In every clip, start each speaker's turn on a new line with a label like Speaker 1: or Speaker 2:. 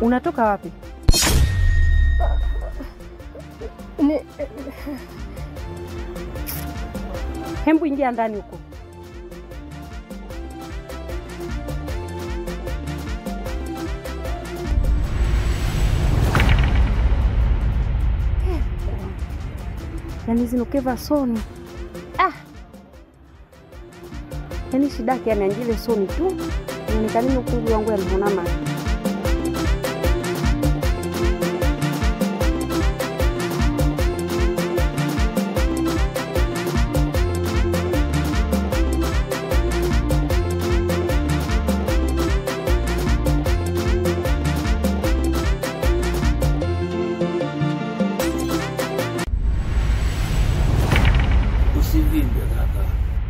Speaker 1: Unatoka wapi? Hembu ingia ndani huko. Yaani zinukeva soni. Yaani shida yake anaanjile soni tu. Nionekana ukungu wangu yanaona maji.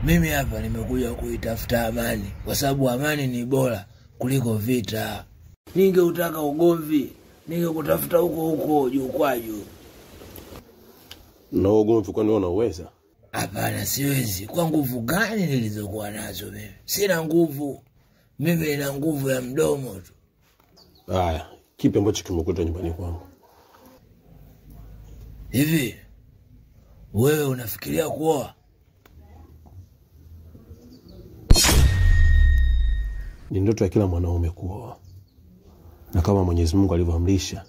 Speaker 2: Mimi hapa nimekuja kuitafuta amani kwa sababu amani ni bora kuliko vita. Ningeutaka ugomvi, ningekutafuta huko juu kwa juu.
Speaker 3: Na ugomvi kwani unaweza?
Speaker 2: Hapana, siwezi. Kwa nguvu gani nilizokuwa nazo mimi? Sina nguvu. Mimi nina nguvu ya mdomo tu.
Speaker 3: Haya, kipi ambacho kimekuta nyumbani kwangu?
Speaker 2: Hivi wewe unafikiria kuoa?
Speaker 3: Ni ndoto ya kila mwanaume kuoa. Na kama Mwenyezi Mungu alivyoamrisha,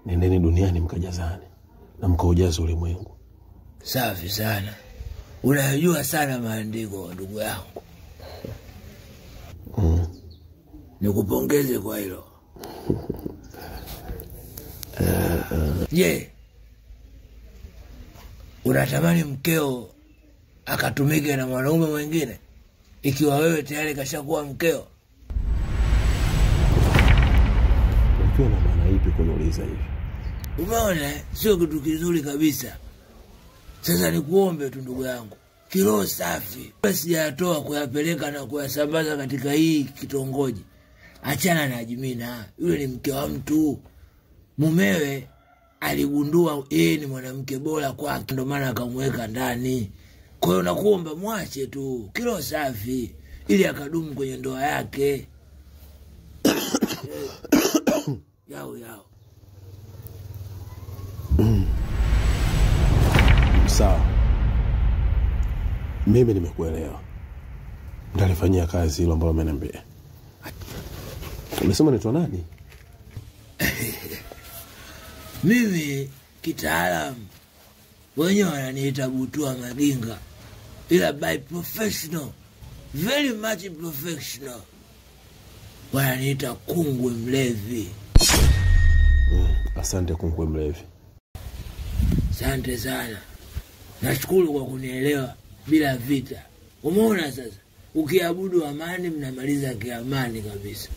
Speaker 3: nendeni duniani mkajazane na mkaujaze ulimwengu.
Speaker 2: Safi sana. Unajua sana maandiko ndugu yangu. Nikupongeze kwa hilo. Je, unatamani mkeo akatumike na mwanaume mwingine ikiwa wewe tayari kashakuwa mkeo?
Speaker 3: Ukiwa na maana ipi kuniuliza hivi?
Speaker 2: Umeona, sio kitu kizuri kabisa. Sasa nikuombe tu ndugu yangu, kiroho safi, sijatoa kuyapeleka na kuyasambaza katika hii kitongoji. Achana na Jimina, yule ni mke wa mtu. Mumewe aligundua yeye ni mwanamke bora kwake, ndio maana akamweka ndani. Kwa hiyo nakuomba mwache tu, kiroho safi, ili akadumu kwenye ndoa yake. Yao.
Speaker 3: Sawa. Mimi nimekuelewa. Nitalifanyia kazi hilo ambalo umeniambia. Umesema naitwa nani?
Speaker 2: Mimi kitaalamu wenyewe wananiita Butua Maginga, ila by professional, very much professional, wananiita Kungwe Mlevi.
Speaker 3: Asante Kungwe Mlevi.
Speaker 2: Asante sana. Nashukuru kwa kunielewa bila vita. Umeona sasa, ukiabudu amani mnamaliza kiamani kabisa.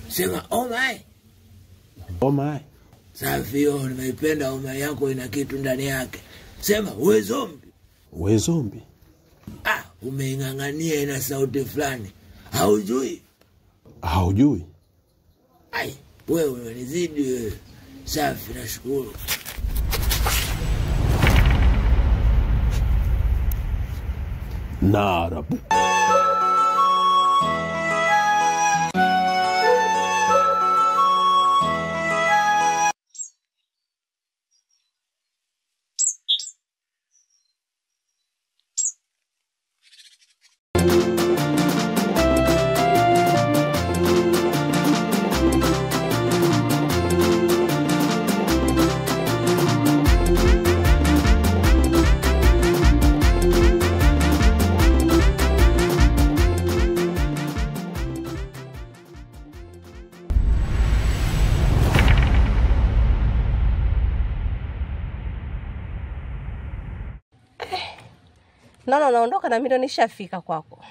Speaker 2: Sema oh my.
Speaker 3: Oh my.
Speaker 2: Safi, nimeipenda oh my yako, ina kitu ndani yake. Sema we zombi.
Speaker 3: We zombi.
Speaker 2: Umeingangania, ina sauti fulani. Haujui?
Speaker 3: Haujui?
Speaker 2: Ai, wewe unanizidi wewe. Safi, nashukuru.
Speaker 3: Narabu.
Speaker 4: Naona naondoka na mimi ndo nishafika kwako.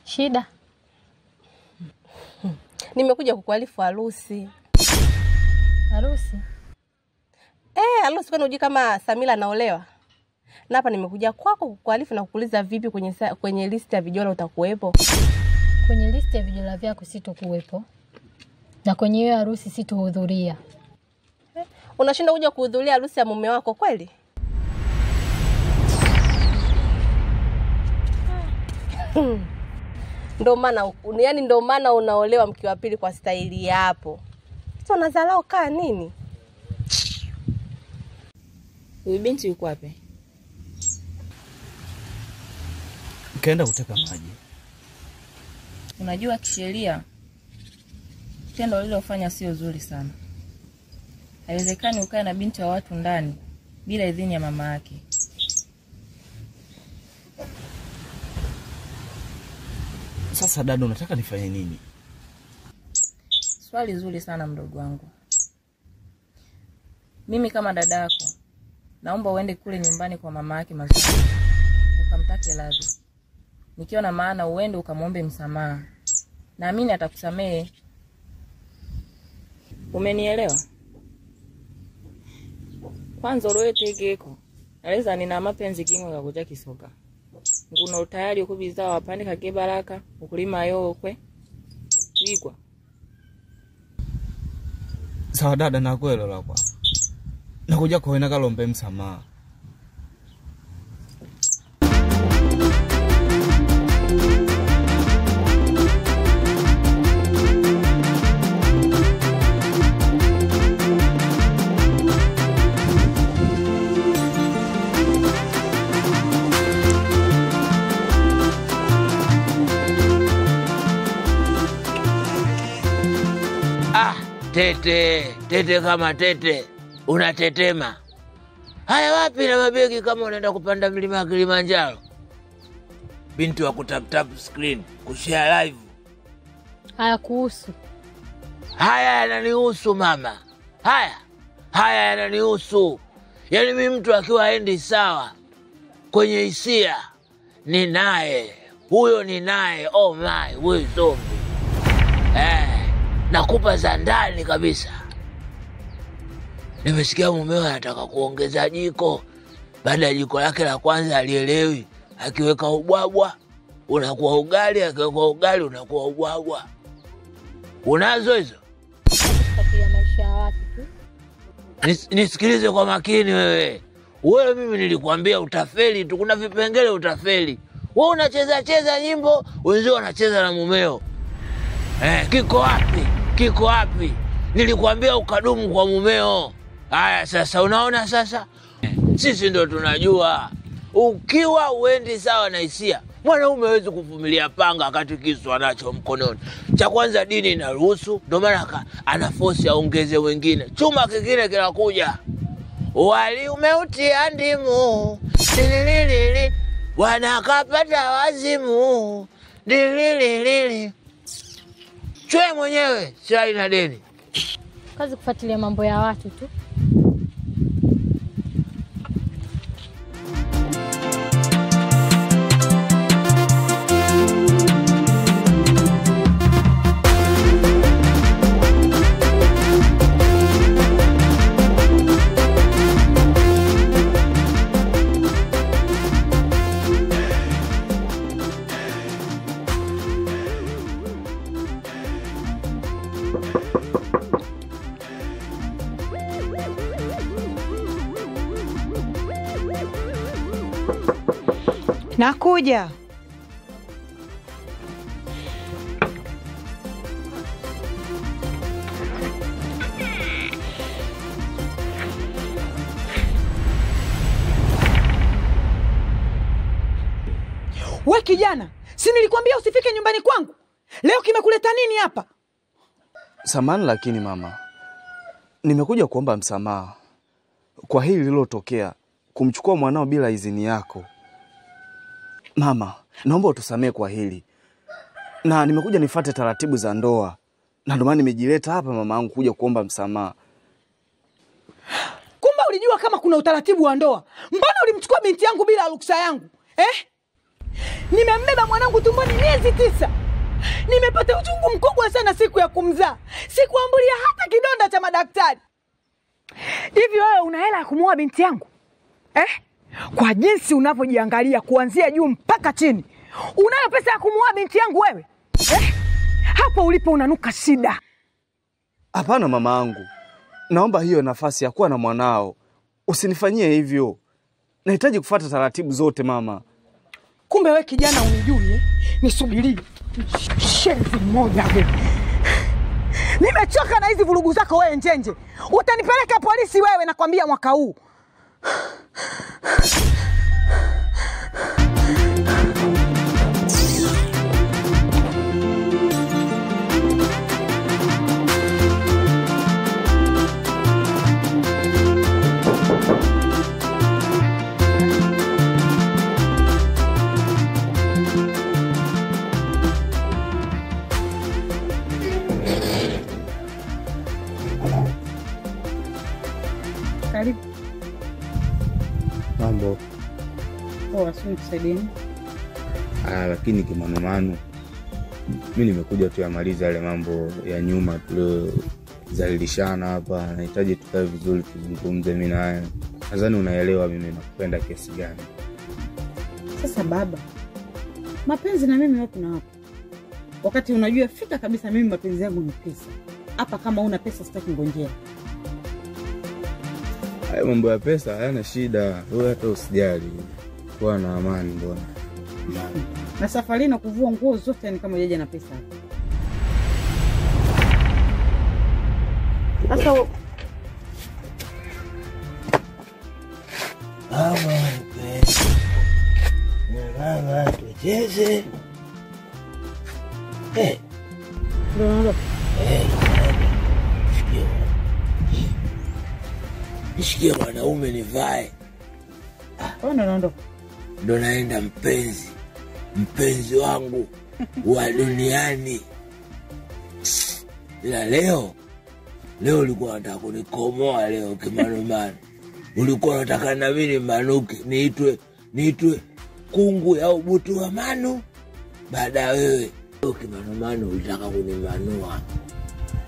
Speaker 5: Shida?
Speaker 4: Nimekuja kukualifu harusi.
Speaker 5: Harusi?
Speaker 4: Harusi kwani unajua kama Samila anaolewa? Na hapa nimekuja kwako kukualifu na kukuuliza vipi kwenye list ya vijana utakuwepo?
Speaker 5: Kwenye list ya vijana vyako sitokuwepo. Na kwenye hiyo harusi sitohudhuria.
Speaker 4: Unashinda kuja kuhudhuria harusi ya mume wako kweli? Ndio maana unaolewa mke wa pili kwa staili hapo. Sasa unazalao kaa nini?
Speaker 6: Huyu binti yuko wapi?
Speaker 7: Kaenda kuteka maji.
Speaker 6: Unajua kisheria tendo lililofanya sio zuri sana. Haiwezekani ukae na binti wa watu ndani bila idhini ya mama yake.
Speaker 7: Sasa dada, unataka nifanye nini?
Speaker 6: Swali zuri sana mdogo wangu. Mimi kama dada yako naomba uende kule nyumbani kwa mama yake Mazuri. Ukamtake radhi. Nikiwa na maana uende ukamwombe msamaha. Naamini atakusamehe. Umenielewa? Kwanza roho tegeko. Naweza nina mapenzi kingo ya kuja kisoka. Nguno utayari ukubiza wapande kage baraka ukulima yokwe. Wigwa.
Speaker 7: Sawa dada, nakuelewa kwa. Nakuja kuona kalombe msamaha.
Speaker 2: Tete kama tete, unatetema. Haya wapi na mabegi kama unaenda kupanda mlima wa Kilimanjaro? Binti wa kutap screen, kushare live.
Speaker 5: Haya kuhusu.
Speaker 2: Haya yananihusu mama. Haya yananihusu. Yaani mimi mtu akiwa haendi sawa kwenye hisia ni naye. Huyo ni naye. Oh my, wewe zombi. Nakupa za ndani kabisa. Nimesikia mumeo anataka kuongeza jiko. Baada ya jiko lake la kwanza alielewi. Akiweka ubwabwa unakuwa ugali, akiweka ugali unakuwa ubwabwa. Unazo hizo?
Speaker 5: Kufuatilia maisha ya watu tu.
Speaker 2: Nisikilize kwa makini wewe. Wewe mimi nilikwambia utafeli tu, kuna vipengele utafeli. Wewe unacheza nyimbo, wenzao wanacheza na mumeo. Kiko wapi? Nilikwambia ukadumu kwa mumeo. Haya sasa unaona sasa? Sisi ndo tunajua. Ukiwa uendi sawa na hisia, mwanaume hawezi kuvumilia panga wakati kisu anacho mkononi. Cha kwanza dini inaruhusu, ndio maana ana force aongeze wengine. Chuma kingine kinakuja. Wali umeutia ndimu. Dililili. Wanakapata wazimu. Dililili. Chwe mwenyewe, chai na deni.
Speaker 5: Kazi kufuatilia mambo ya watu tu.
Speaker 8: Nakuja. We kijana, si nilikwambia usifike nyumbani kwangu? Leo kimekuleta nini hapa?
Speaker 7: Samahani lakini mama, nimekuja kuomba msamaha kwa hili lililotokea, kumchukua mwanao bila idhini yako. Mama, naomba utusamee kwa hili. Na nimekuja nifuate taratibu za ndoa. Na ndio maana nimejileta hapa mama yangu kuja kuomba msamaha.
Speaker 8: Kumbe ulijua kama kuna utaratibu wa ndoa. Mbona ulimchukua binti yangu bila ruksa yangu? Nimembeba mwanangu tumboni miezi 9. Nimepata uchungu mkubwa sana siku ya kumzaa. Sikuambulia hata kidonda cha madaktari. Hivi wewe una hela ya kumuoa binti yangu? Kwa jinsi unavyojiangalia kuanzia juu mpaka chini, unayo pesa ya kumuoa binti yangu wewe? Hapo ulipo unanuka shida.
Speaker 7: Hapana mama yangu. Naomba hiyo nafasi ya kuwa na mwanao. Usinifanyie hivyo. Nahitaji kufuata taratibu zote mama.
Speaker 8: Kumbe wewe kijana unijui Nisubirie. Shenzi mmoja wewe. Nimechoka na hizi vurugu zako wewe njenje. Utanipeleka polisi wewe nakwambia mwaka huu. Karibu.
Speaker 9: Mambo.
Speaker 8: Poa, sio nikusaidieni.
Speaker 9: Lakini kimanomano. Mimi nimekuja tu yamaliza yale mambo ya nyuma tuliozalilishana hapa. Nahitaji tukae vizuri tuzungumze mimi na wewe. Nadhani unaelewa mimi nakupenda kiasi gani.
Speaker 8: Sasa baba, mapenzi na mimi wapi na wapi? Wakati unajua fika kabisa mimi mapenzi yangu ni pesa. Hapa kama una pesa sitaki ngonjea.
Speaker 9: Hayo mambo ya pesa hayana shida. Wewe hata usijali. Kuwa na amani mbona.
Speaker 8: Na safari na kuvua nguo zote ni kama jaja na pesa. Sasa
Speaker 2: mama tucheze. Nishikie mwanaume nivae. Ndo naenda mpenzi wangu wa duniani. Ila leo ulikuwa unataka kunikomoa leo kimanomano. Ulikuwa unataka na mimi manuke niitwe kungu ya ubutu wa manu. Baada wewe kimanomano ulitaka kunimanua.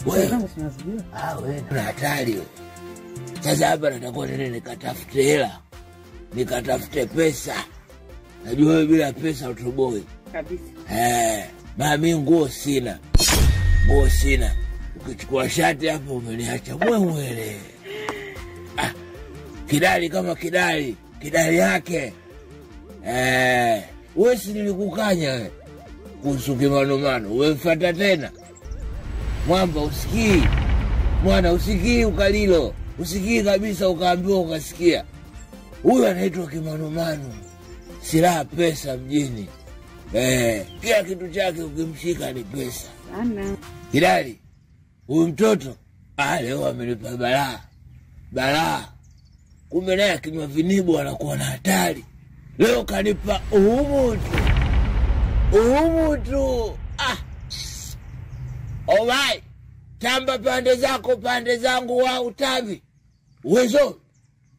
Speaker 2: Wewe na hatari wewe. Sasa hapa natakuwa nene nikatafute hela. Nikatafute pesa. Najua wewe bila pesa utoboi.
Speaker 8: Kabisa.
Speaker 2: Mami nguo sina. Ukichukua shati hapo umeniacha mwele. Kidali kama kidali yake. Wewe si nilikukanya wewe. Kuhusu kimanomano, wewe fuata tena. Mwamba usikii. Mwana usikii ukalilo. Usikii kabisa ukaambiwa ukasikia. Huyu anaitwa kimanomano. Silaha pesa mjini. Kila kitu chake ukimshika ni pesa.
Speaker 8: Sana.
Speaker 2: Kidali. Huyu mtoto leo amenipa balaa. Kumbe naye akinywa vinibu anakuwa na hatari. Leo kanipa uhumu tu. Alright. Tamba pande zako pande zangu wa utavi. Uwezo.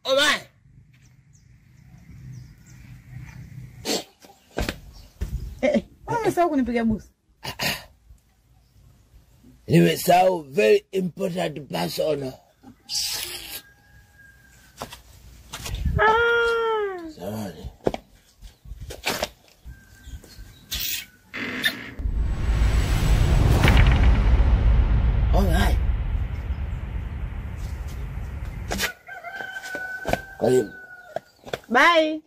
Speaker 2: Alright.
Speaker 8: Umesahau kunipiga busu.
Speaker 2: Nimesahau very important person. Sorry. Alright.
Speaker 8: Bye.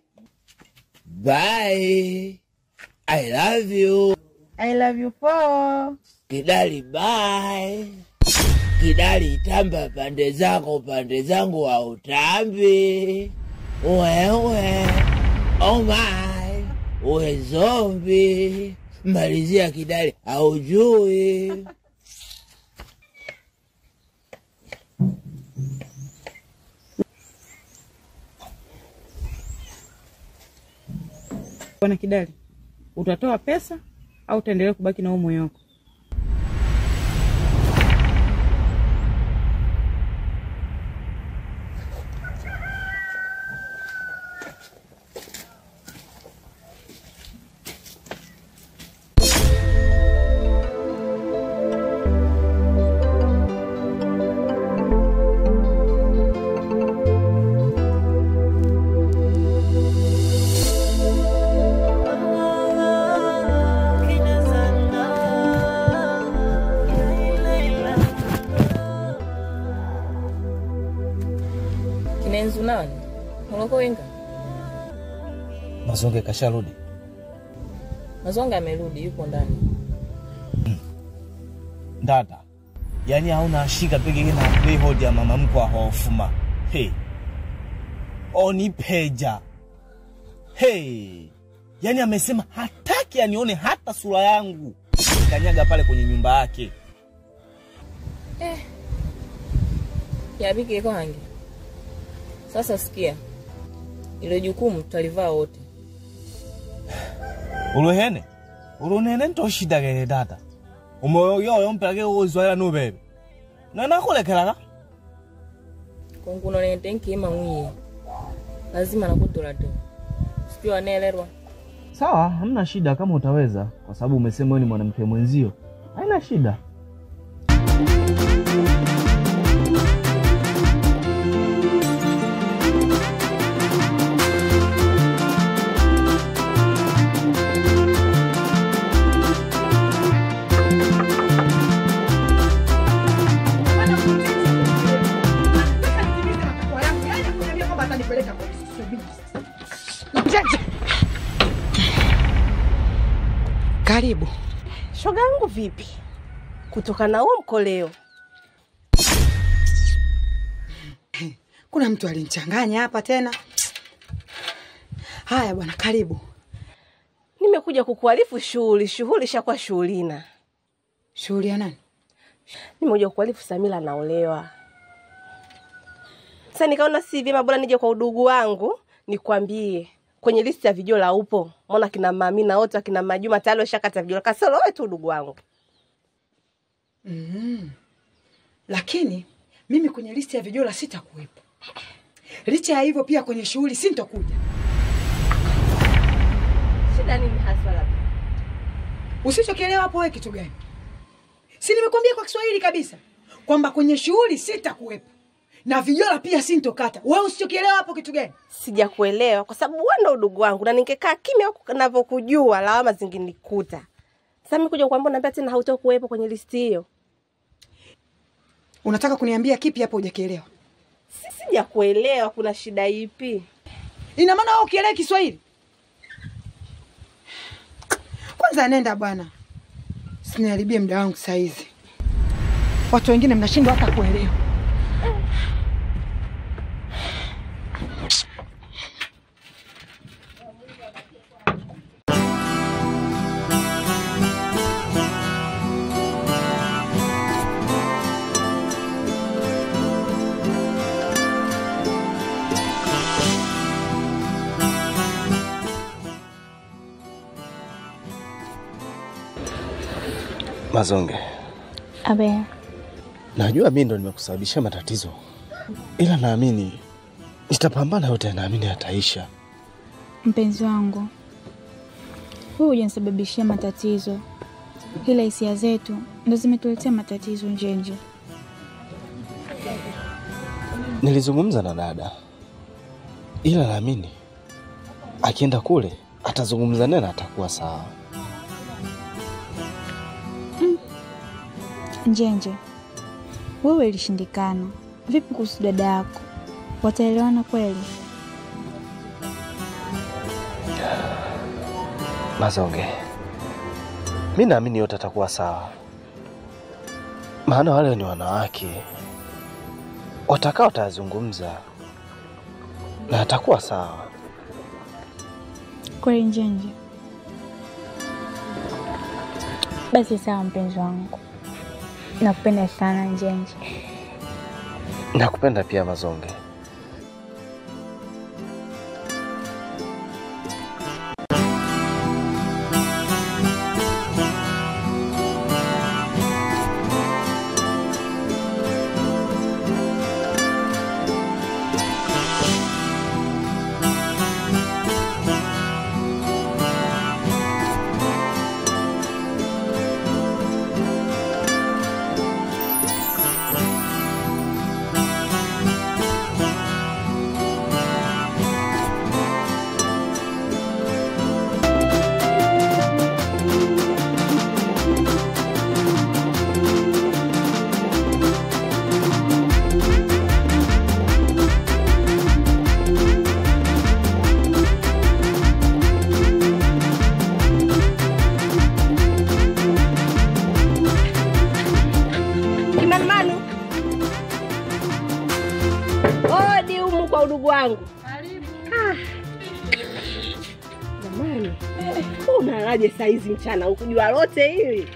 Speaker 2: I love you.
Speaker 8: I love you for.
Speaker 2: Kidali bye. Kidali tamba pande zako pande zangu wa utambi. Wewe. Oh my. Uwe zombie. Malizia Kidali haujui.
Speaker 8: Bwana Kidali, utatoa pesa au utaendelea kubaki na moyo wako?
Speaker 6: Kinenzu nani? Muloko wenga?
Speaker 7: Mazonge kasharudi?
Speaker 6: Mazonge amerudi, yuko ndani.
Speaker 7: Dada, yani hauna shika peke na playhold ya mama mkwe hofuma. Hey. Oni peja. Hey. Yani amesema hataki anione hata sura yangu. Kanyaga pale kwenye nyumba yake.
Speaker 6: Yabiki iko hangi. Sasa sikia. Ile jukumu tutalivaa wote.
Speaker 7: Uruhene? Urunene nto shida gere dada. Umoyo mpeleke uzwala no bebe. Na nakulekela.
Speaker 6: Konguno nente nkima mwiye. Lazima nakutola tu. Sio anaelewa.
Speaker 7: Sawa, hamna shida kama utaweza kwa sababu umesema wewe ni mwanamke mwenzio. Haina shida.
Speaker 8: Karibu.
Speaker 4: Shoga yangu vipi? Kutoka na huo mkoleo.
Speaker 8: Kuna mtu alinichanganya hapa tena. Haya bwana, karibu.
Speaker 4: Nimekuja kukualifu shughuli shakuwa shughulina.
Speaker 8: Shughuli ya nani?
Speaker 4: Nimekuja kukualifu Samila anaolewa. Sasa nikaona si vyema bora nije kwa udugu wangu nikwambie. Kwenye listi ya vijola upo. Mbona kina Mamina wote akina Majuma tayari washakata vijola. Kasoro wewe tu udugu wangu.
Speaker 8: Lakini mimi kwenye listi ya vijola sitakuwepo. Licha ya hivyo pia kwenye shughuli sintokuja.
Speaker 4: Shida nini hasa labda?
Speaker 8: Usichokielewa hapo wewe kitu gani? Si nimekwambia kwa Kiswahili kabisa kwamba kwenye shughuli sitakuwepo. Na vijola pia sintokata. Wewe usichokielewa hapo kitu gani?
Speaker 4: Sijakuelewa kwa sababu wewe ndo udugu wangu na ningekaa kimya huko ninavyokujua lawama zingenikuta. Sasa mimi kuja kuambia naambia tena hautokuwepo kwenye listi hiyo.
Speaker 8: Unataka kuniambia kipi hapo hujakielewa?
Speaker 4: Sijakuelewa, kuna shida ipi?
Speaker 8: Ina maana wewe ukielewa Kiswahili? Kwanza nenda bwana. Siniharibie muda wangu saa hizi. Watu wengine mnashindwa hata kuelewa.
Speaker 7: Mazonge.
Speaker 5: Abe.
Speaker 7: Najua mimi ndo nimekusababishia matatizo. Ila naamini nitapambana yote, naamini yataisha.
Speaker 5: Mpenzi wangu, wewe hujanisababishia matatizo. Ila hisia zetu ndo zimetuletea matatizo njenje.
Speaker 7: Nilizungumza na dada. Ila naamini akienda kule atazungumza naye na atakuwa sawa.
Speaker 5: Njenje, wewe ilishindikana. Vipi kuhusu dada yako? Wataelewana kweli?
Speaker 7: Mazonge, mimi naamini yote atakuwa sawa. Maana wale ni wanawake. Watakao watazungumza na atakuwa sawa.
Speaker 5: Kweli Njenje? Basi sawa mpenzi wangu. Nakupenda sana Njenje.
Speaker 7: Nakupenda pia Mazonge.
Speaker 4: kwa udugu wangu. Karibu. Jamani, unalaje saizi mchana ukujua lote hili?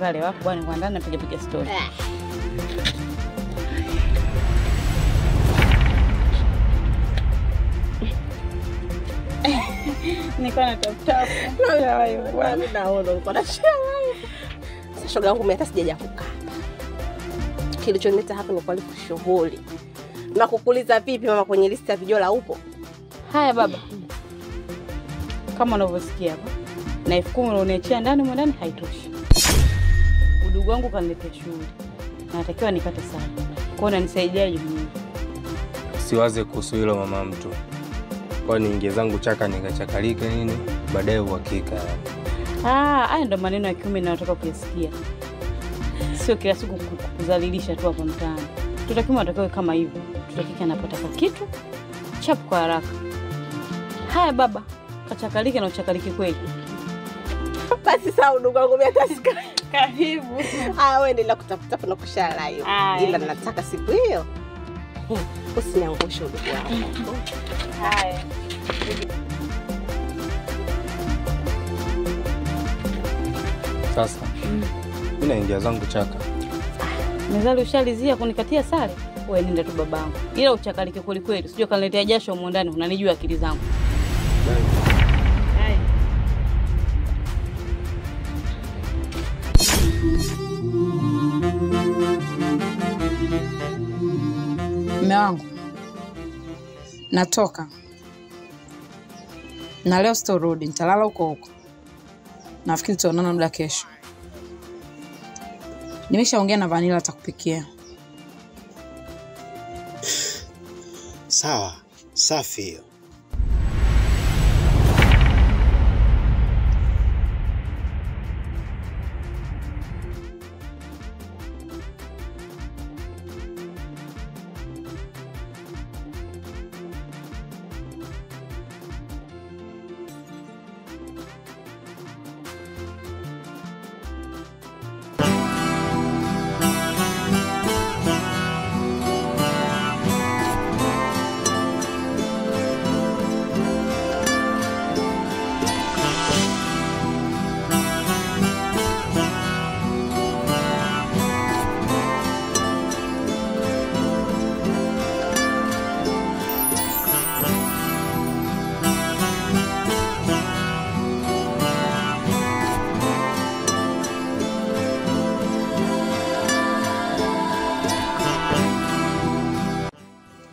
Speaker 10: Wale wako bwana kwa ndani napiga story. Niko na top.
Speaker 4: Bwana naona uko na shauri. Sasa shoga yangu mimi hata sijaja kukaa. Kilichonileta hapa ni kwa shughuli. Na kukuuliza vipi mama, kwenye listi ya vijola upo?
Speaker 10: Haya baba. Kama unavyosikia hapa. Na 10,000 unaachia ndani haitoshi. Udugu wangu kaniletea shughuli. Na natakiwa nikate sana. Kwa hiyo unanisaidiaje mimi?
Speaker 11: Siwaze kuhusu hilo mama mtu. Kwa niingie zangu chaka nikachakalika nini? Baadaye uhakika.
Speaker 10: Haya ndo maneno ya kiume ninayotaka kusikia. Sio kila siku kuzalilisha tu hapa mtaani. Tutakiwa atakawe kama hivyo. Tutakika anapata kitu chapu kwa haraka. Haya baba, kachakalike na uchakalike kweli.
Speaker 4: Basi sawa ndugu wangu, mimi atasika. Karibu. Wewe endelea kutafuta na kushala hiyo. Ila nataka siku hiyo usiniangushe ndugu wangu.
Speaker 10: Haya.
Speaker 11: Sasa mimi naingia zangu chaka.
Speaker 10: Mezali ushalizia kunikatia sare. Wewe nenda tu babangu. Ila uchakalike kweli kweli. Sijui kaniletea jasho huko ndani, unanijua akili zangu. Hai.
Speaker 12: Mume wangu. Natoka. Na leo sitorudi, nitalala huko. Nafikiri tutaonana muda kesho. Nimeshaongea na Vanilla atakupikia.
Speaker 13: Sawa, safi hiyo.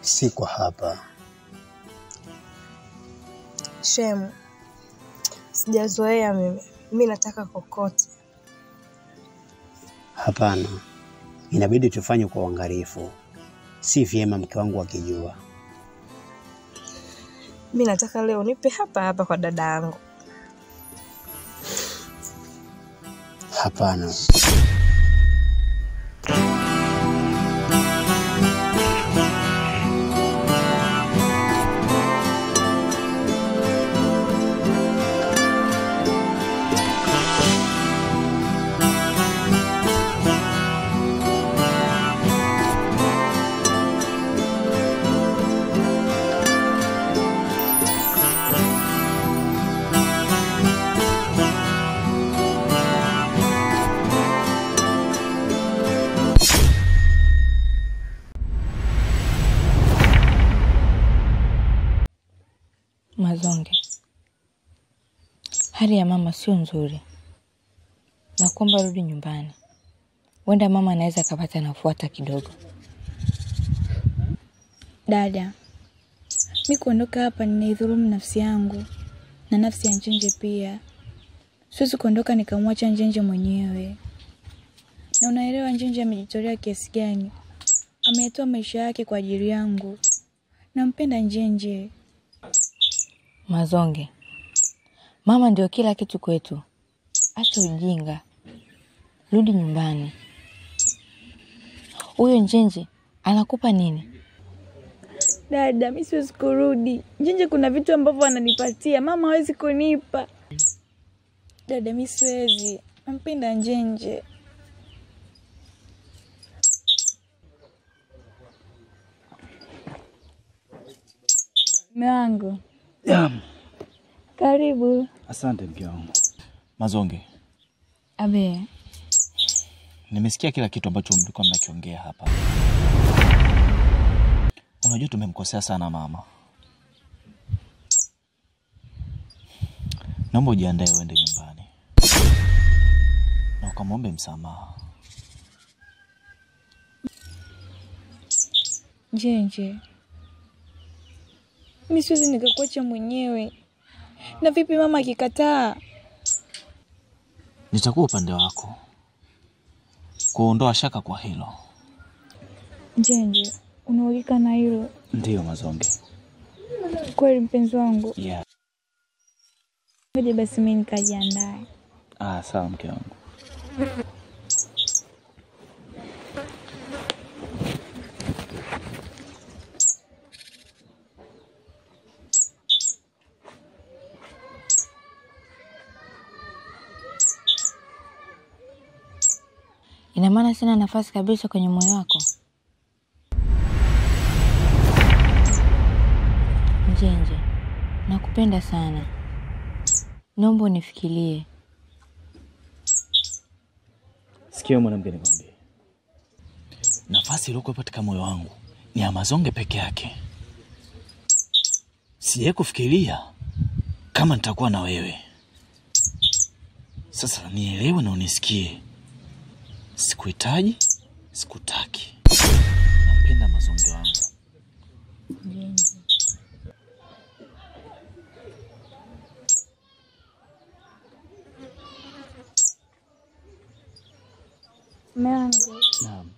Speaker 13: Siko hapa.
Speaker 14: Shemu. Sijazoea mimi. Mimi nataka kokote.
Speaker 13: Hapana. Inabidi tufanye kwa uangalifu. Si vyema mke wangu akijua.
Speaker 14: Mimi nataka leo nipe hapa kwa dada yangu.
Speaker 13: Hapana.
Speaker 6: Mazonge, hali ya mama sio nzuri. Nakuomba rudi nyumbani. Wenda mama anaweza kapata nafuata kidogo.
Speaker 5: Dada, mimi kuondoka hapa ninaidhulumu nafsi yangu na nafsi ya Njenje pia. Siwezi kuondoka nikamwacha Njenje mwenyewe. Na unaelewa Njenje amejitolea kiasi gani? Ametoa maisha yake kwa ajili yangu. Nampenda Njenje.
Speaker 6: Mazonge, mama ndio kila kitu kwetu. Acha ujinga. Rudi nyumbani. Huyo Njenje anakupa nini?
Speaker 5: Dada, mimi siwezi kurudi. Njenje kuna vitu ambavyo ananipatia, mama hawezi kunipa. Dada, mimi siwezi. Nampenda Njenje. Mume wangu.
Speaker 7: Yeah.
Speaker 5: Karibu.
Speaker 7: Asante mke wangu. Mazonge.
Speaker 5: Abe.
Speaker 7: Nimesikia kila kitu ambacho mlikuwa mnakiongea hapa. Unajua tumemkosea sana mama. Naomba ujiandae uende nyumbani. Na ukamwombe msamaha.
Speaker 5: Njenje. Mimi siwezi nikakuacha mwenyewe. Na vipi mama akikataa?
Speaker 7: Nitakuwa upande wako. Kuondoa shaka kwa hilo.
Speaker 5: Njenje, unauhakika na hilo?
Speaker 7: Ndiyo Mazonge.
Speaker 5: Kweli mpenzi wangu?
Speaker 7: Yeah.
Speaker 5: Ngoja basi mimi nikajiandae.
Speaker 7: Sawa mke wangu.
Speaker 15: Ina maana sina nafasi kabisa kwenye moyo wako? Njenje, nakupenda sana. Naomba unifikirie.
Speaker 7: Sikia mwanamke nikwambie. Nafasi iliyoko katika moyo wangu ni ya Mazonge peke yake. Sijawahi kufikiria kama nitakuwa na wewe. Sasa nielewe na unisikie. Sikuhitaji, sikutaki. Napenda Mazonge wangu.
Speaker 5: Mume wangu.
Speaker 7: Naam.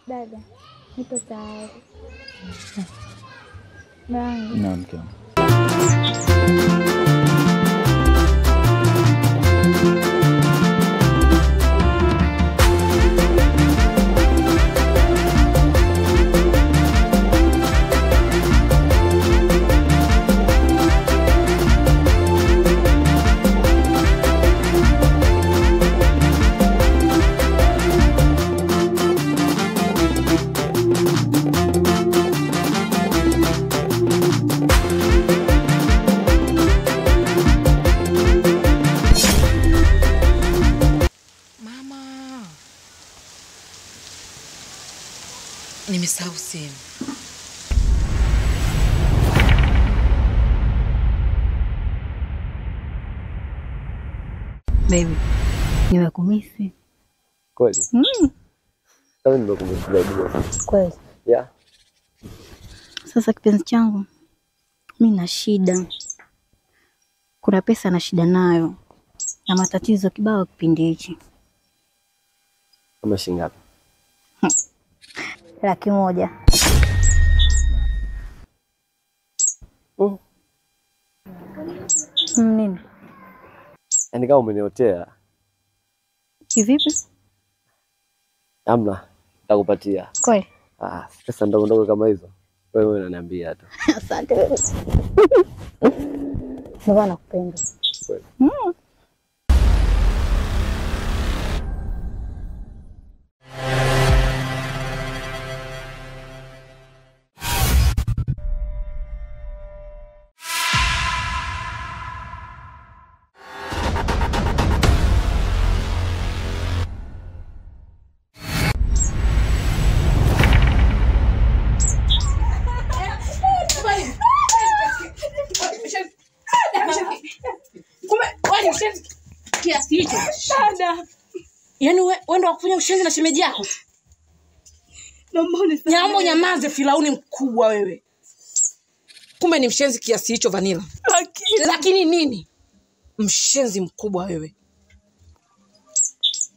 Speaker 5: Dada, nipo tayari. Mume wangu.
Speaker 7: Naam mke wangu.
Speaker 12: Nimesahau simu.
Speaker 1: Baby, nimekumisi.
Speaker 16: Kweli? Kama nimekumisi zaidi.
Speaker 1: Kweli?
Speaker 16: Yeah.
Speaker 1: Sasa kipenzi changu, mimi na shida. Kuna pesa na shida nayo. Na matatizo kibao kipindi hichi.
Speaker 16: Kama shilingi ngapi?
Speaker 1: 100,000. Nini?
Speaker 16: Yaani kama umeniotea.
Speaker 1: Kivipi?
Speaker 16: Amna, nitakupatia.
Speaker 1: Kweli?
Speaker 16: Pesa ndogo ndogo kama hizo. Wewe unaniambia tu.
Speaker 1: Asante wewe. Ndio nakupenda.
Speaker 16: Kweli.
Speaker 12: Kiasi hicho. Dada. Yaani wewe ndo wakufanya ushenzi na shemeji yako? Nyambo nyamaze Firauni mkubwa wewe. Kumbe ni mshenzi kiasi hicho Vanilla. Lakini nini? Mshenzi mkubwa wewe.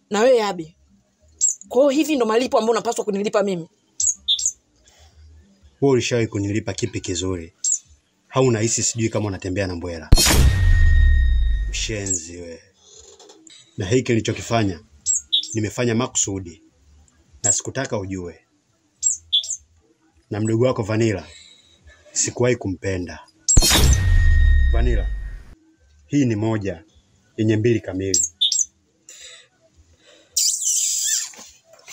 Speaker 12: Na wewe Abi. Kwa hiyo hivi ndo malipo ambayo unapaswa kunilipa mimi.
Speaker 13: Wewe ulishawahi kunilipa kipi kizuri? Hauna hisi sijui kama unatembea na mbwela. Mshenzi wewe. Na hiki nilichokifanya nimefanya makusudi. Na sikutaka ujue. Na mdogo wako Vanilla sikuwahi kumpenda. Vanilla, hii ni moja yenye mbili kamili.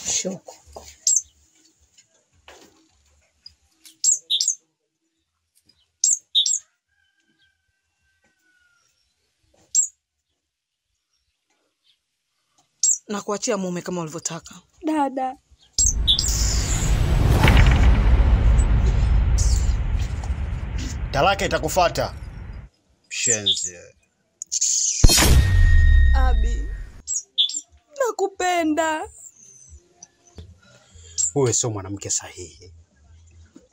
Speaker 12: Shoko. na kuachia mume kama ulivyotaka.
Speaker 5: Dada.
Speaker 13: Talaka itakufuata. Mshenzi.
Speaker 5: Abi. Nakupenda.
Speaker 13: Wewe sio mwanamke sahihi.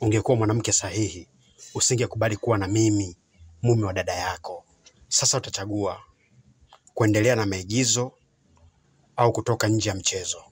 Speaker 13: Ungekuwa mwanamke sahihi, usingekubali kuwa na mimi, mume wa dada yako. Sasa utachagua kuendelea na maigizo au kutoka nje ya mchezo.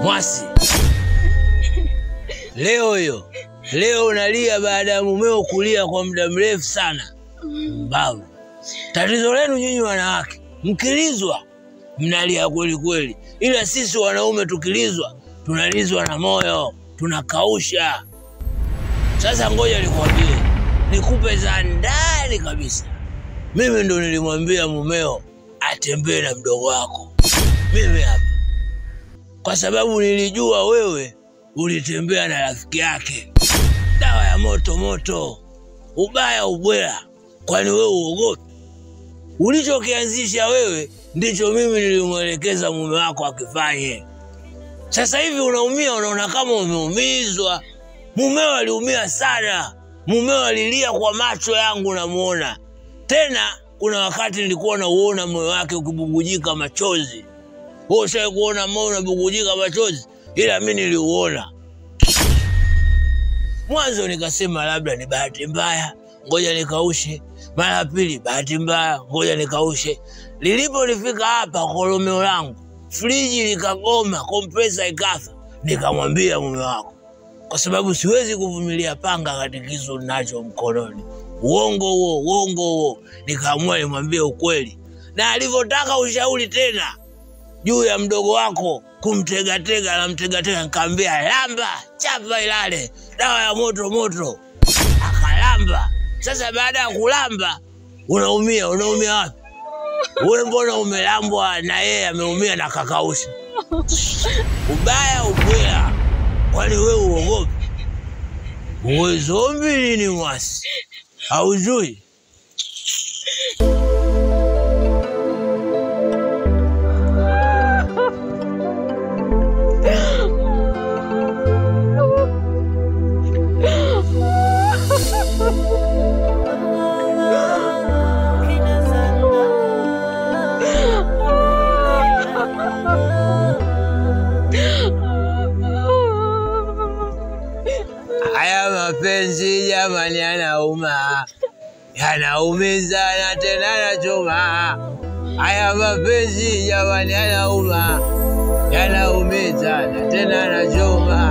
Speaker 2: Mwasi. Leo unalia baada ya mumeo kulia kwa muda mrefu sana. Mbavu. Tatizo lenu nyinyi wanawake, mkilizwa mnalia kweli kweli. Ila sisi wanaume tukilizwa, tunalizwa na moyo, tunakausha. Sasa ngoja nikwambie, nikupe za ndani kabisa. Mimi ndo nilimwambia mumeo atembee na mdogo wako. Mimi hapa. Kwa sababu nilijua wewe ulitembea na rafiki yake. Dawa ya moto moto. Ubaya ubwela. Kwani wewe uogopi? Ulichokianzisha wewe ndicho mimi nilimwelekeza mume wako akifanye. Sasa hivi unaumia, unaona kama umeumizwa. Mumeo aliumia sana. Mumeo alilia kwa macho yangu namuona. Tena kuna wakati nilikuwa nauona moyo wake ukibubujika machozi. Wewe ushawahi kuona moyo unabubujika machozi? Ila mimi niliuona. Mwanzo nikasema labda ni bahati mbaya, ngoja nikaushe. Mara pili bahati mbaya, ngoja nikaushe. Lilipolifika hapa kolomeo langu, friji likagoma, kompresa ikafa. Nikamwambia mume wako, kwa sababu siwezi kuvumilia panga katikizo nacho mkononi. Uongo huo. Nikaamua nimwambie ukweli. Na alivyotaka ushauri tena juu ya mdogo wako kumtegatega na mtegatega, nikamwambia lamba, chapa ilale, dawa ya moto moto. Akalamba. Sasa baada ya kulamba unaumia wapi? Wewe mbona umelambwa na yeye ameumia na kakausha? Ubaya ubwela. Kwani wewe uogopi? Wewe zombi nini Mwasi? Haujui? mapenzi jamani yanauma. Yanaumiza na tena yanachoma. Haya mapenzi jamani yanauma. Yanaumiza na tena yanachoma.